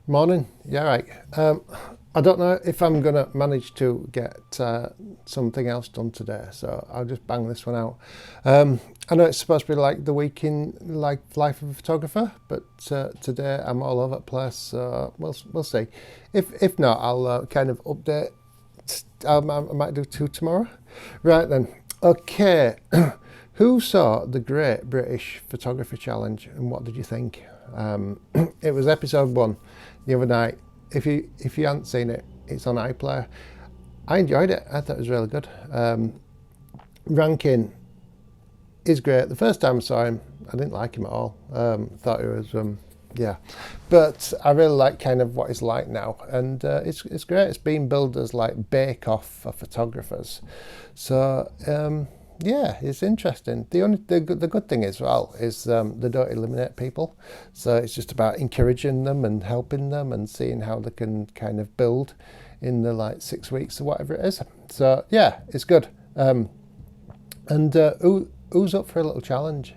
Morning. Yeah, right. I don't know if I'm gonna manage to get something else done today, so I'll just bang this one out. I know it's supposed to be like the week in like life of a photographer, but today I'm all over the place, so we'll see. If not, I'll kind of update. I might do two tomorrow. Right then. Okay. Who saw the Great British Photography Challenge, and what did you think? It was episode 1 the other night. If you hadn't seen it, it's on iPlayer. I enjoyed it. I thought it was really good. Rankin is great. The first time I saw him, I didn't like him at all. Thought he was yeah, but I really like kind of what he's like now, and it's great. It's being billed as like Bake Off for photographers, so yeah, it's interesting. The good thing as well is they don't eliminate people, so it's just about encouraging them and helping them and seeing how they can kind of build in the like 6 weeks or whatever it is. So yeah, it's good. And who's up for a little challenge?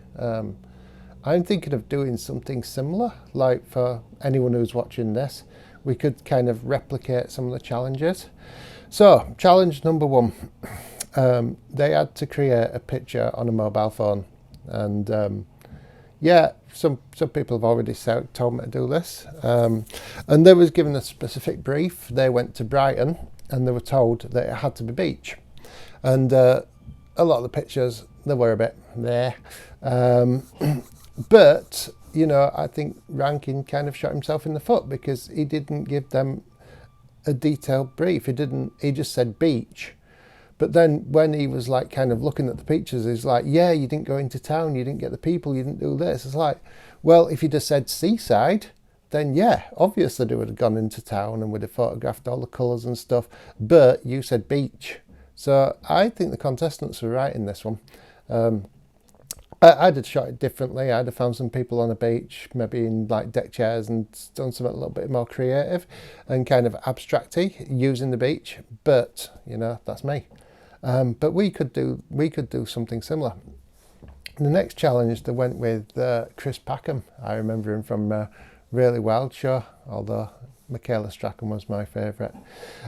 I'm thinking of doing something similar, like for anyone who's watching this, we could kind of replicate some of the challenges. So challenge number 1. They had to create a picture on a mobile phone, and yeah, some people have already told me to do this, and they was given a specific brief. They went to Brighton and they were told that it had to be beach, and a lot of the pictures, they were a bit there, but you know, I think Rankin kind of shot himself in the foot because he didn't give them a detailed brief. He just said beach. But then when he was like kind of looking at the pictures, he's like, yeah, you didn't go into town, you didn't get the people, you didn't do this. It's like, well, if you just said seaside, then yeah, obviously they would have gone into town and would have photographed all the colours and stuff. But you said beach. So I think the contestants were right in this one. I'd have shot it differently. I'd have found some people on a beach, maybe in like deck chairs, and done something a little bit more creative and kind of abstracty using the beach. But, you know, that's me. But we could do something similar. The next challenge, they went with Chris Packham. I remember him from Really Wild Show, although Michaela Strachan was my favourite.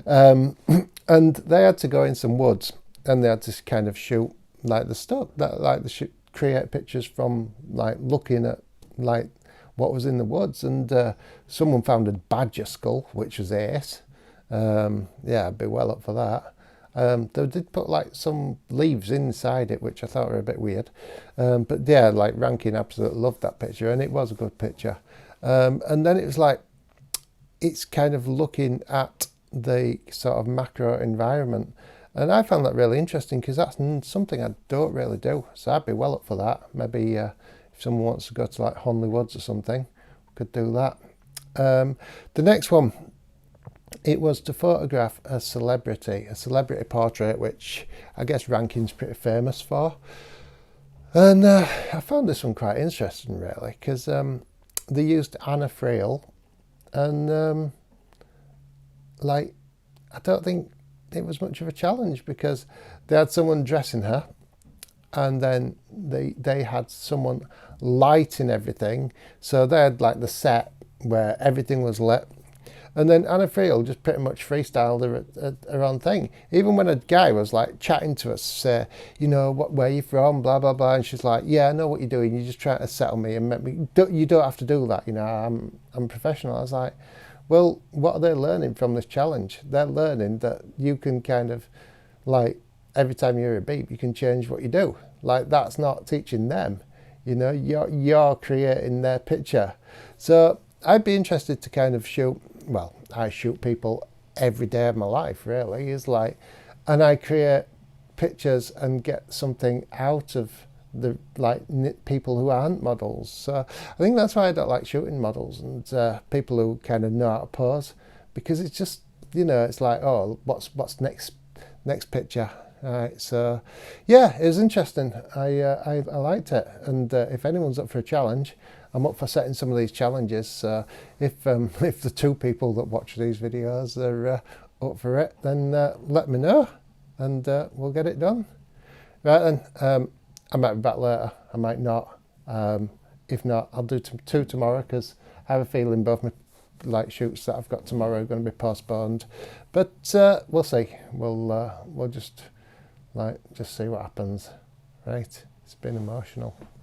And they had to go in some woods, and they had to kind of shoot like the stuff, create pictures from like looking at like what was in the woods. And someone found a badger skull, which was ace. Yeah, I'd be well up for that. They did put like some leaves inside it, which I thought were a bit weird. But yeah, like Rankin absolutely loved that picture, and it was a good picture. And then it was like, it's kind of looking at the sort of macro environment. And I found that really interesting because that's something I don't really do. So I'd be well up for that. Maybe if someone wants to go to like Honley Woods or something, we could do that. The next one, it was to photograph a celebrity portrait, which I guess Rankin's pretty famous for. And I found this one quite interesting, really, because they used Anna Friel, and like, I don't think it was much of a challenge because they had someone dressing her, and then they had someone lighting everything. So they had like the set where everything was lit. And then Anna Friel just pretty much freestyled her own thing. Even when a guy was like chatting to us, say, you know, where you from, blah, blah, blah. And she's like, yeah, I know what you're doing. You're just trying to settle me and make me, you don't have to do that. You know, I'm professional. I was like, well, what are they learning from this challenge? They're learning that you can kind of like, every time you're a beep, you can change what you do. Like, that's not teaching them. You know, you're creating their picture. So I'd be interested to kind of shoot, well, I shoot people every day of my life, really. Is like, and I create pictures and get something out of the like people who aren't models. So I think that's why I don't like shooting models and people who kind of know how to pose, because it's just, you know, it's like, oh, what's next picture. All right, so yeah, it was interesting. I liked it, and if anyone's up for a challenge, I'm up for setting some of these challenges. So if the 2 people that watch these videos are up for it, then let me know, and we'll get it done. Right then, I might be back later. I might not. If not, I'll do 2 tomorrow because I have a feeling both my like shoots that I've got tomorrow are going to be postponed, but we'll see. We'll just see what happens. Right, it's been emotional.